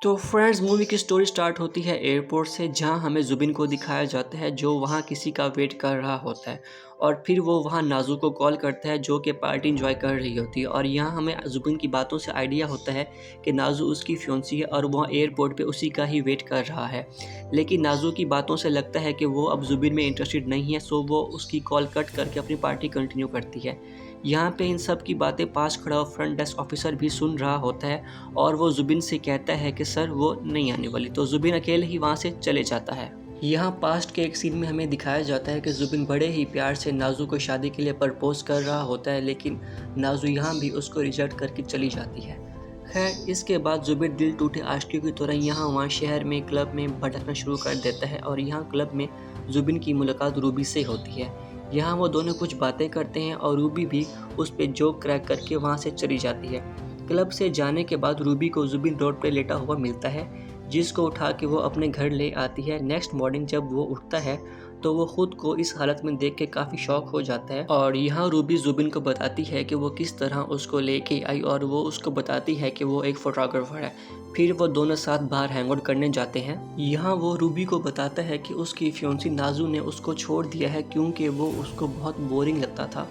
तो friends movie की story start होती है एयरपोर्ट से, जहां हमें जुबिन को दिखाया जाता है जो वहां किसी का वेट कर रहा होता है। और फिर वो वहां नाजू को कॉल करता है जो कि पार्टी इंजॉय कर रही होती है। और यहाँ हमें जुबिन की बातों से आइडिया होता है कि नाजू उसकी फियोंसी है और वह एयरपोर्ट पे उसी का ही वेट कर रहा है। लेकिन नाजू की बातों से लगता है कि वो अब जुबिन में इंटरेस्टेड नहीं है, सो वो उसकी कॉल कट करके अपनी पार्टी कंटिन्यू करती है। यहाँ पे इन सब की बातें पास खड़ा फ्रंट डेस्क ऑफिसर भी सुन रहा होता है और वो जुबिन से कहता है कि सर वो नहीं आने वाली, तो जुबिन अकेले ही वहाँ से चले जाता है। यहाँ पास्ट के एक सीन में हमें दिखाया जाता है कि जुबिन बड़े ही प्यार से नाजू को शादी के लिए प्रपोज कर रहा होता है, लेकिन नाजू यहाँ भी उसको रिजेक्ट करके चली जाती है। खैर इसके बाद जुबिन दिल टूटे आशिकों की तरह यहाँ वहाँ शहर में क्लब में भटकना शुरू कर देता है और यहाँ क्लब में जुबिन की मुलाकात रूबी से होती है। यहाँ वो दोनों कुछ बातें करते हैं और रूबी भी उस पर जोक क्रैक करके वहाँ से चली जाती है। क्लब से जाने के बाद रूबी को जुबिन रोड पर लेटा हुआ मिलता है, जिसको उठा के वो अपने घर ले आती है। नेक्स्ट मॉर्निंग जब वो उठता है तो वो खुद को इस हालत में देख के काफ़ी शॉक हो जाता है। और यहाँ रूबी जुबिन को बताती है कि वो किस तरह उसको लेके आई और वो उसको बताती है कि वो एक फोटोग्राफर है। फिर वो दोनों साथ बाहर हैंग आउट करने जाते हैं। यहाँ वो रूबी को बताता है कि उसकी फियोंसी नाजू ने उसको छोड़ दिया है क्योंकि वो उसको बहुत बोरिंग लगता था,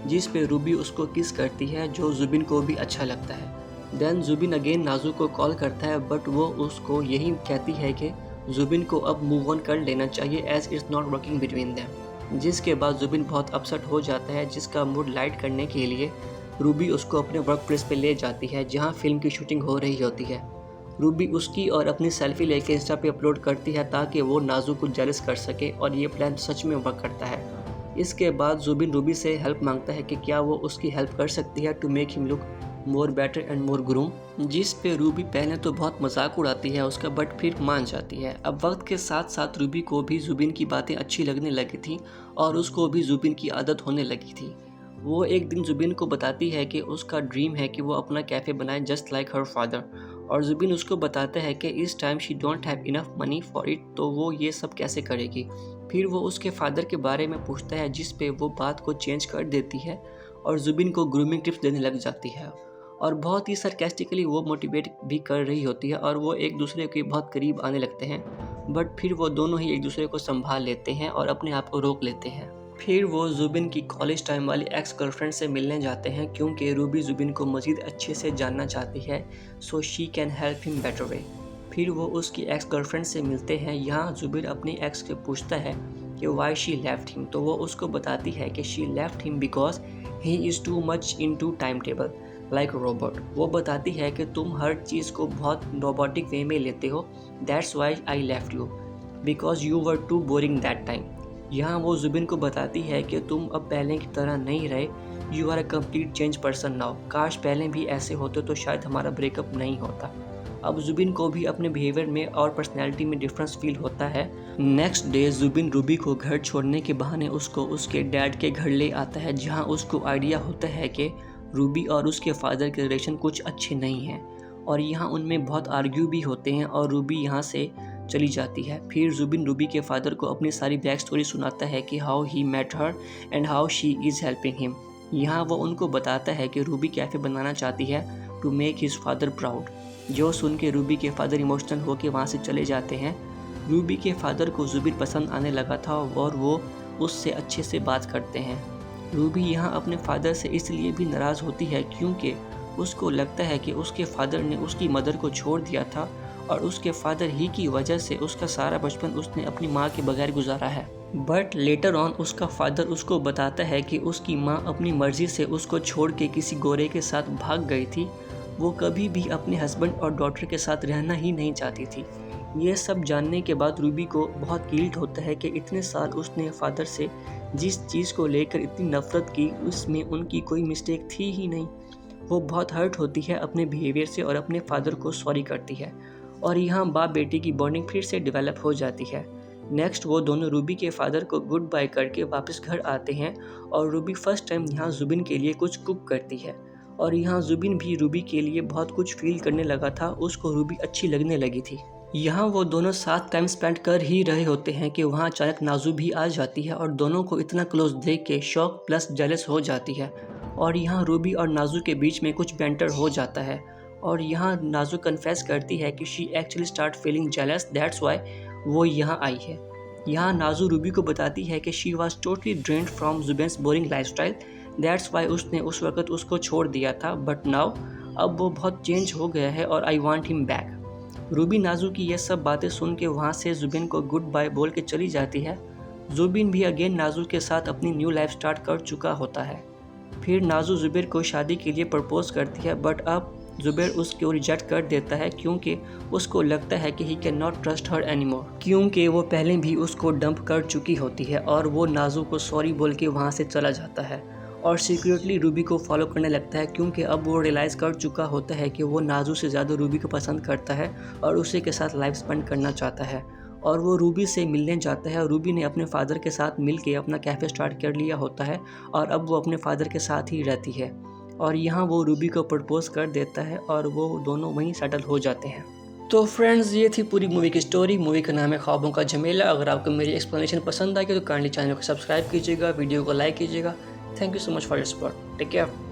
जिस पे रूबी उसको किस करती है जो जुबिन को भी अच्छा लगता है। देन जुबिन अगेन नाजू को कॉल करता है, बट वो उसको यही कहती है कि जुबिन को अब मूव ऑन कर लेना चाहिए as it's not working between them. जिसके बाद जुबिन बहुत अपसेट हो जाता है, जिसका मूड लाइट करने के लिए रूबी उसको अपने वर्क प्लेस पे ले जाती है जहाँ फिल्म की शूटिंग हो रही होती है। रूबी उसकी और अपनी सेल्फी लेके इंस्टा पे अपलोड करती है ताकि वो नाजू को जेलस कर सके और ये प्लान सच में वर्क करता है। इसके बाद जुबिन रूबी से हेल्प मांगता है कि क्या वो उसकी हेल्प कर सकती है to make him look more better and more groom, जिस पे रूबी पहले तो बहुत मजाक उड़ाती है उसका, बट फिर मान जाती है। अब वक्त के साथ साथ रूबी को भी जुबिन की बातें अच्छी लगने लगी थी और उसको भी जुबिन की आदत होने लगी थी। वो एक दिन जुबिन को बताती है कि उसका ड्रीम है कि वो अपना कैफ़े बनाए जस्ट लाइक हर फादर, और जुबिन उसको बताता है कि इस time she don't have enough money for it, तो वो ये सब कैसे करेगी। फिर वो उसके फादर के बारे में पूछता है, जिस पे वो बात को चेंज कर देती है और जुबिन को ग्रूमिंग टिप्स देने लग जाती है और बहुत ही सरकास्टिकली वो मोटिवेट भी कर रही होती है और वो एक दूसरे के बहुत करीब आने लगते हैं। बट फिर वो दोनों ही एक दूसरे को संभाल लेते हैं और अपने आप को रोक लेते हैं। फिर वो जुबिन की कॉलेज टाइम वाली एक्स गर्लफ्रेंड से मिलने जाते हैं क्योंकि रूबी जुबिन को मज़ीद अच्छे से जानना चाहती है, so she can help him better way. फिर वो उसकी एक्स गर्लफ्रेंड से मिलते हैं। यहाँ जुबिन अपनी एक्स से पूछता है कि वाई शी लेफ्ट हिम, तो वो उसको बताती है कि she left him because he is too much into time table like robot. वो बताती है कि तुम हर चीज़ को बहुत रोबोटिक वे में लेते हो, that's why I left you because you were too boring that time. यहाँ वो जुबिन को बताती है कि तुम अब पहले की तरह नहीं रहे, you are a complete change person now, काश पहले भी ऐसे होते तो शायद हमारा ब्रेकअप नहीं होता। अब जुबिन को भी अपने बिहेवियर में और पर्सनैलिटी में डिफरेंस फील होता है। नेक्स्ट डे जुबिन रूबी को घर छोड़ने के बहाने उसको उसके डैड के घर ले आता है, जहाँ उसको आइडिया होता है कि रूबी और उसके फादर के रिलेशन कुछ अच्छे नहीं हैं और यहाँ उनमें बहुत आर्ग्यू भी होते हैं और रूबी यहाँ से चली जाती है। फिर जुबिन रूबी के फादर को अपनी सारी बैक स्टोरी सुनाता है कि how he met her and how she is helping him. यहाँ वो उनको बताता है कि रूबी कैफ़े बनाना चाहती है to make his father proud, जो सुन के रूबी के फादर इमोशनल होकर वहाँ से चले जाते हैं। रूबी के फादर को जुबिन पसंद आने लगा था और वो उससे अच्छे से बात करते हैं। रूबी यहाँ अपने फादर से इसलिए भी नाराज़ होती है क्योंकि उसको लगता है कि उसके फादर ने उसकी मदर को छोड़ दिया था और उसके फादर ही की वजह से उसका सारा बचपन उसने अपनी माँ के बगैर गुजारा है। बट लेटर ऑन उसका फादर उसको बताता है कि उसकी माँ अपनी मर्ज़ी से उसको छोड़ के किसी गोरे के साथ भाग गई थी, वो कभी भी अपने हस्बैंड और डॉटर के साथ रहना ही नहीं चाहती थी। ये सब जानने के बाद रूबी को बहुत गिल्ट होता है कि इतने साल उसने फादर से जिस चीज़ को लेकर इतनी नफरत की उसमें उनकी कोई मिस्टेक थी ही नहीं। वो बहुत हर्ट होती है अपने बिहेवियर से और अपने फादर को सॉरी करती है और यहाँ बाप बेटी की बॉन्डिंग फिर से डेवलप हो जाती है। नेक्स्ट वो दोनों रूबी के फादर को गुड बाय करके वापस घर आते हैं और रूबी फर्स्ट टाइम यहाँ जुबिन के लिए कुछ कुक करती है और यहाँ जुबिन भी रूबी के लिए बहुत कुछ फील करने लगा था, उसको रूबी अच्छी लगने लगी थी। यहाँ वो दोनों साथ टाइम स्पेंड कर ही रहे होते हैं कि वहाँ अचानक नाजू भी आ जाती है और दोनों को इतना क्लोज देख के शॉक प्लस जेलस हो जाती है और यहाँ रूबी और नाजू के बीच में कुछ बैंटर हो जाता है और यहाँ नाज़ू कन्फेस करती है कि she actually start feeling jealous, that's why वो यहाँ आई है। यहाँ नाज़ू रूबी को बताती है कि she was totally drained from Zuben's boring lifestyle, that's why उसने उस वक्त उसको छोड़ दिया था, बट नाउ अब वो बहुत चेंज हो गया है और I want him back. Ruby Nazu की ये सब बातें सुन के वहाँ से जुबिन को गुड बाय बोल के चली जाती है। जुबिन भी अगेन नाज़ू के साथ अपनी न्यू लाइफ स्टार्ट कर चुका होता है। फिर नाज़ू जुबैर को शादी के लिए प्रपोज करती है, बट अब जुबैर उसको रिजेक्ट कर देता है क्योंकि उसको लगता है कि he can not trust her anymore, क्योंकि वो पहले भी उसको डंप कर चुकी होती है। और वो नाज़ू को सॉरी बोल के वहाँ से चला जाता है और सीक्रेटली रूबी को फॉलो करने लगता है, क्योंकि अब वो रियलाइज़ कर चुका होता है कि वो नाज़ू से ज़्यादा रूबी को पसंद करता है और उसी के साथ लाइफ स्पेंड करना चाहता है। और वो रूबी से मिलने जाता है और रूबी ने अपने फादर के साथ मिल के अपना कैफ़े स्टार्ट कर लिया होता है और अब वो अपने फादर के साथ ही रहती है। और यहाँ वो रूबी को प्रपोज कर देता है और वो दोनों वहीं सेटल हो जाते हैं। तो फ्रेंड्स, ये थी पूरी मूवी की स्टोरी। मूवी का नाम है ख्वाबों का झमेला। अगर आपको मेरी एक्सप्लेनेशन पसंद आई तो काइंडली चैनल को सब्सक्राइब कीजिएगा, वीडियो को लाइक कीजिएगा। Thank you so much for your support. Take care.